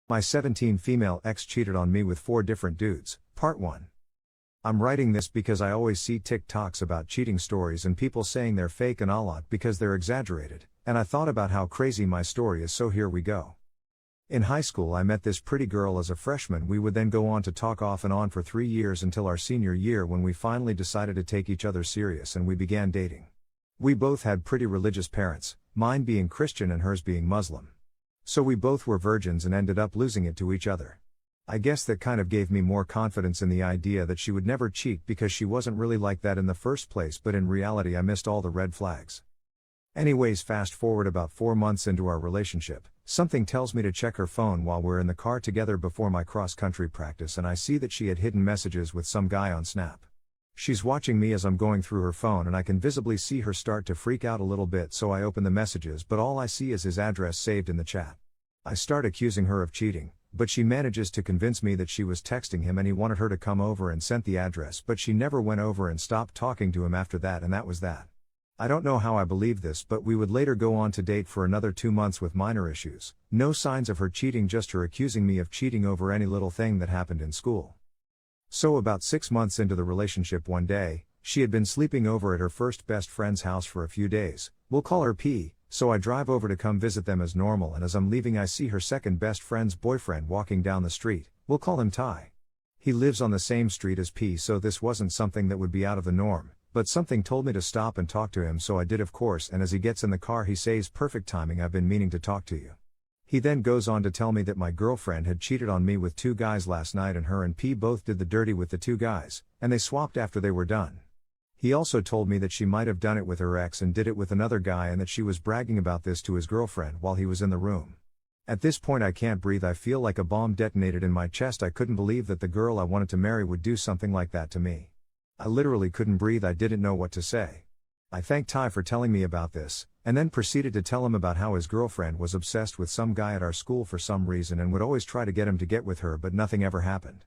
My 17 female ex cheated on me with 4 different dudes, part 1. I'm writing this because I always see TikToks about cheating stories and people saying they're fake and a lot because they're exaggerated, and I thought about how crazy my story is, so here we go. In high school I met this pretty girl as a freshman. We would then go on to talk off and on for 3 years until our senior year, when we finally decided to take each other serious and we began dating. We both had pretty religious parents, mine being Christian and hers being Muslim. So we both were virgins and ended up losing it to each other. I guess that kind of gave me more confidence in the idea that she would never cheat, because she wasn't really like that in the first place, but in reality I missed all the red flags. Anyways, fast forward about 4 months into our relationship, something tells me to check her phone while we're in the car together before my cross-country practice, and I see that she had hidden messages with some guy on Snap. She's watching me as I'm going through her phone, and I can visibly see her start to freak out a little bit, so I open the messages, but all I see is his address saved in the chat. I start accusing her of cheating, but she manages to convince me that she was texting him and he wanted her to come over, and sent the address, but she never went over and stopped talking to him after that, and that was that. I don't know how I believe this, but we would later go on to date for another 2 months with minor issues, no signs of her cheating, just her accusing me of cheating over any little thing that happened in school. So about 6 months into the relationship, one day, she had been sleeping over at her first best friend's house for a few days. We'll call her P. So I drive over to come visit them as normal, and as I'm leaving I see her second best friend's boyfriend walking down the street. We'll call him Ty. He lives on the same street as P, so this wasn't something that would be out of the norm, but something told me to stop and talk to him, so I did, of course, and as he gets in the car he says, "Perfect timing, I've been meaning to talk to you." He then goes on to tell me that my girlfriend had cheated on me with 2 guys last night, and her and P both did the dirty with the 2 guys, and they swapped after they were done. He also told me that she might have done it with her ex and did it with another guy, and that she was bragging about this to his girlfriend while he was in the room. At this point I can't breathe. I feel like a bomb detonated in my chest. I couldn't believe that the girl I wanted to marry would do something like that to me. I literally couldn't breathe. I didn't know what to say. I thanked Ty for telling me about this, and then proceeded to tell him about how his girlfriend was obsessed with some guy at our school for some reason and would always try to get him to get with her, but nothing ever happened.